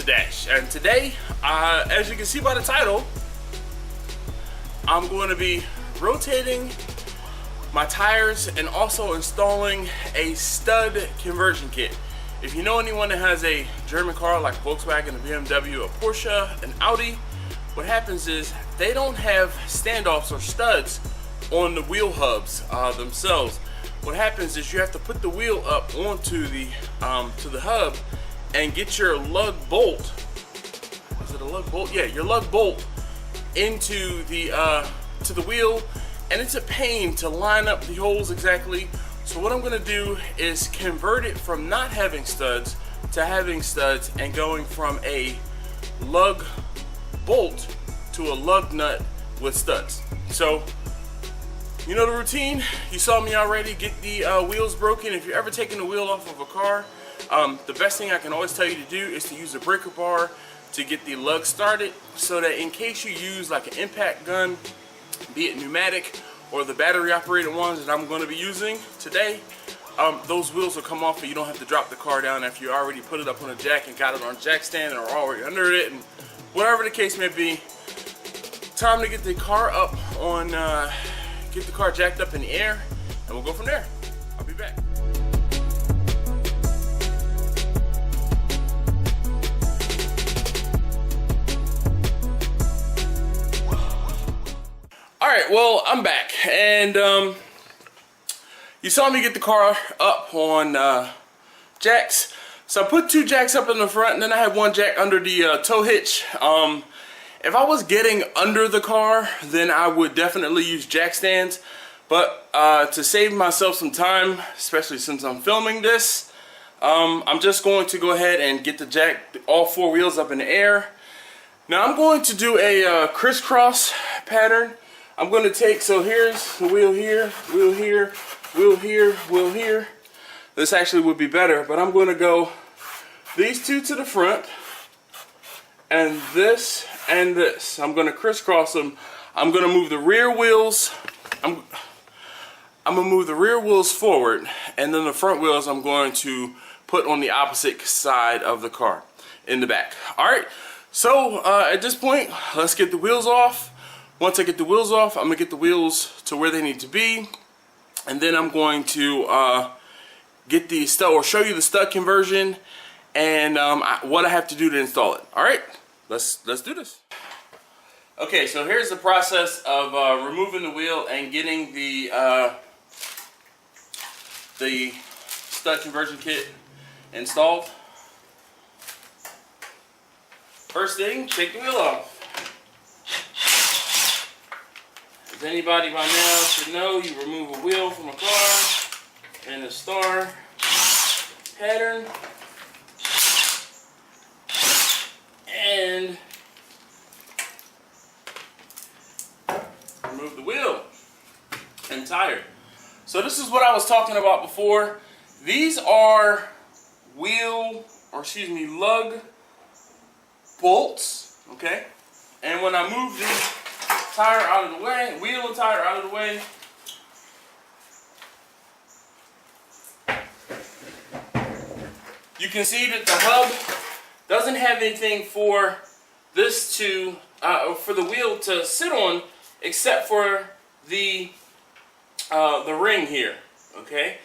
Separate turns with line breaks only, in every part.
to Dash, and today, as you can see by the title, I'm going to be rotating my tires and also installing a stud conversion kit. If you know anyone that has a German car like a Volkswagen, a BMW, a Porsche, an Audi, what happens is they don't have standoffs or studs on the wheel hubs themselves. What happens is you have to put the wheel up onto the to the hub and get your lug bolt. Is it a lug bolt? Yeah, your lug bolt into the to the wheel, and it's a pain to line up the holes exactly. So what I'm gonna do is convert it from not having studs to having studs, and going from a lug bolt to a lug nut with studs. So you know the routine. You saw me already get the wheels broken. If you're ever taking the wheel off of a car, the best thing I can always tell you to do is to use a breaker bar to get the lug started, so that in case you use like an impact gun, be it pneumatic or the battery operated ones that I'm going to be using today, those wheels will come off and you don't have to drop the car down after you already put it up on a jack and got it on a jack stand or already under it, and whatever the case may be. Time to get the car up on get the car jacked up in the air, and we'll go from there. I'll be back. Alright, well, I'm back, and you saw me get the car up on jacks. So I put two jacks up in the front, and then I had one jack under the tow hitch. If I was getting under the car, then I would definitely use jack stands. But to save myself some time, especially since I'm filming this, I'm just going to go ahead and get the jack, all four wheels up in the air. Now I'm going to do a crisscross pattern. I'm going to take, so here's the wheel here, wheel here, wheel here, wheel here. This actually would be better, but I'm going to go these two to the front, and this and this. I'm going to crisscross them. I'm going to move the rear wheels. I'm going to move the rear wheels forward, and then the front wheels I'm going to put on the opposite side of the car in the back. Alright, so at this point, let's get the wheels off. Once I get the wheels off, I'm going to get the wheels to where they need to be, and then I'm going to get the stud, or show you the stud conversion, and what I have to do to install it. Alright, let's do this. Okay, so here's the process of removing the wheel and getting the stud conversion kit installed. First thing, take the wheel off. As anybody by now should know, you remove a wheel from a car in the star pattern, and remove the wheel and tire. So this is what I was talking about before. These are lug bolts, okay? And when I move the tire out of the way, wheel and tire out of the way, you can see that the hub doesn't have anything for this to, for the wheel to sit on, except for the ring here, okay?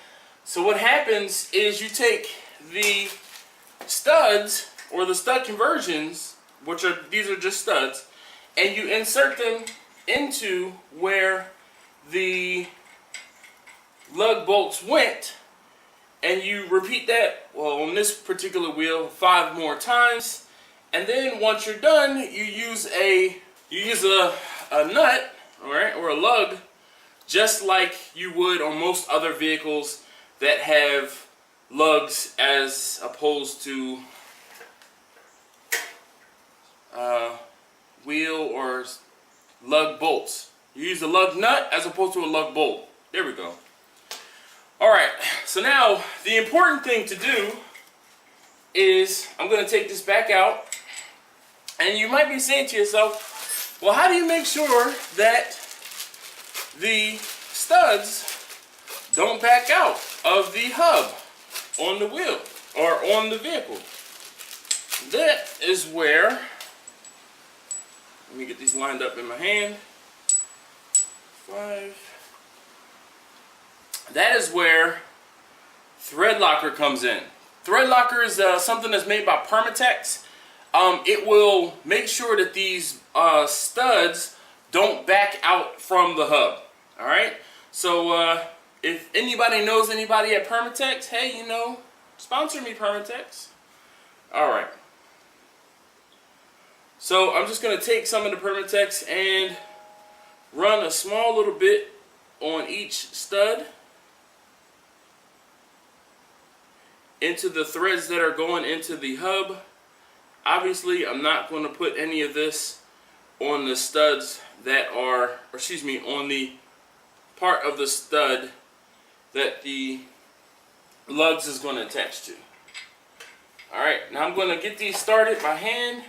So what happens is you take the studs, or the stud conversions, these are just studs, and you insert them into where the lug bolts went, and you repeat that, well, on this particular wheel 5 more times, and then once you're done, you use a nut, all right, or a lug, just like you would on most other vehicles that have lugs as opposed to wheel or lug bolts. You use a lug nut as opposed to a lug bolt. There we go. Alright, so now the important thing to do is I'm going to take this back out, and you might be saying to yourself, well, how do you make sure that the studs don't back out of the hub on the wheel or on the vehicle? that is where, let me get these lined up in my hand. 5. That is where thread locker comes in. Thread locker is something that's made by Permatex. It will make sure that these studs don't back out from the hub. All right. So if anybody knows anybody at Permatex, hey, you know, sponsor me, Permatex. All right. So I'm just gonna take some of the Permatex and run a small little bit on each stud into the threads that are going into the hub. Obviously, I'm not going to put any of this on the studs that are, or excuse me, on the part of the stud that the lugs is going to attach to. Alright, now I'm going to get these started by hand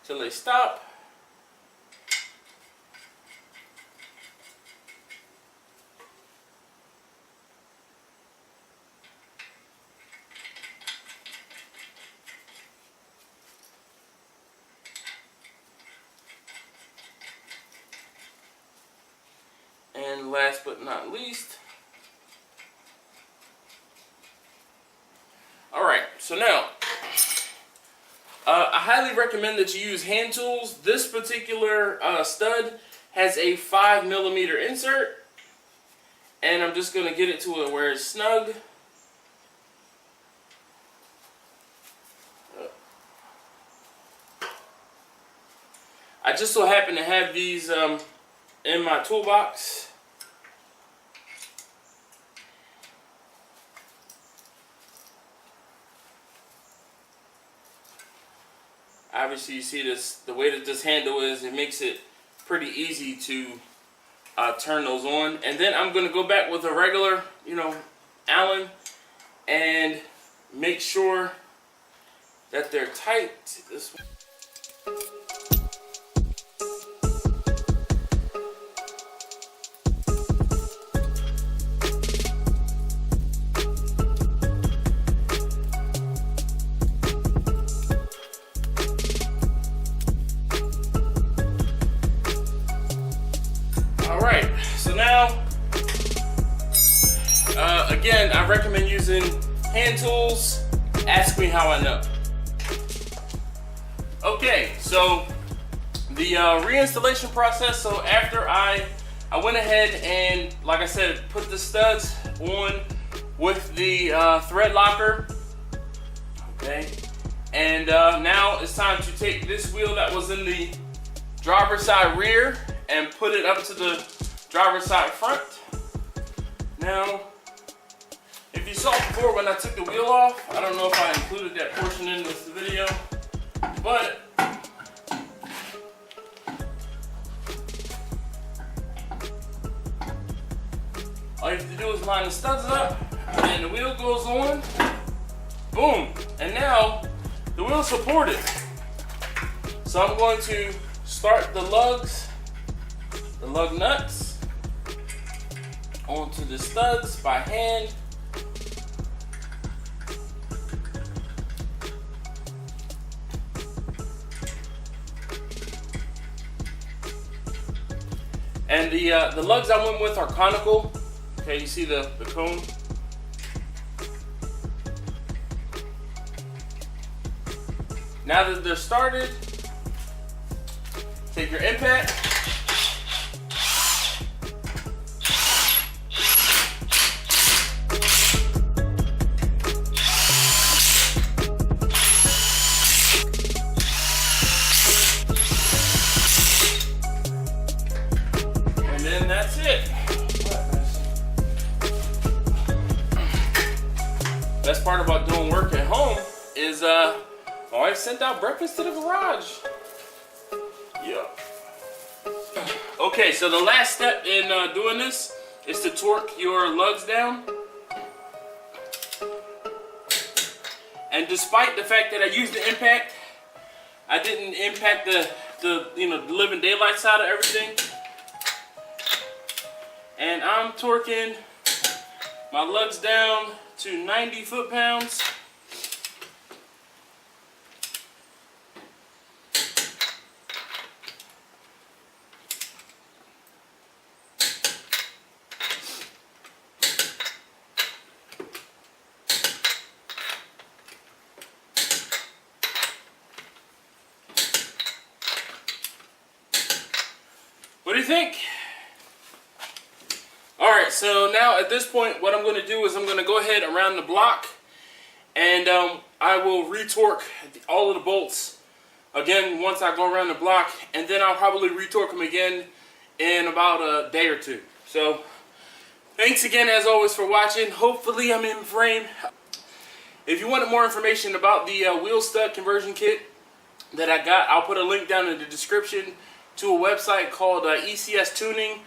till they stop. And last but not least, alright, so now, I highly recommend that you use hand tools. This particular stud has a 5mm insert, and I'm just going to get it to where it's snug. I just so happen to have these in my toolbox. Obviously, you see this, the way that this handle is, it makes it pretty easy to turn those on. And then I'm going to go back with a regular, you know, Allen and make sure that they're tight. This way. Again, I recommend using hand tools. Ask me how I know. Okay, so the reinstallation process. So after I went ahead and, like I said, put the studs on with the thread locker. Okay, and now it's time to take this wheel that was in the driver's side rear and put it up to the driver's side front. Now, if you saw before when I took the wheel off, I don't know if I included that portion in this video, but all you have to do is line the studs up, and the wheel goes on, boom, and now the wheel's supported. So I'm going to start the lugs, the lug nuts, onto the studs by hand. And the lugs I went with are conical. Okay, you see the cone? Now that they're started, take your impact. That's it. Best part about doing work at home is my wife sent out breakfast to the garage. Yeah. Okay, so the last step in doing this is to torque your lugs down. And despite the fact that I used the impact, I didn't impact the living daylights out of everything. And I'm torquing my lugs down to 90 foot-pounds. think? Alright, so now at this point, what I'm going to do is I'm going to go ahead around the block, and I will retorque all of the bolts again once I go around the block, and then I'll probably retorque them again in about a day or two. So thanks again as always for watching. Hopefully I'm in frame. If you wanted more information about the wheel stud conversion kit that I got, I'll put a link down in the description to a website called ECS Tuning.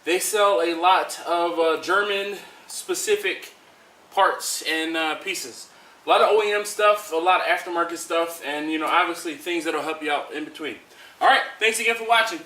They sell a lot of German specific parts and pieces. A lot of OEM stuff, a lot of aftermarket stuff, and you know, obviously things that'll help you out in between. Alright, thanks again for watching.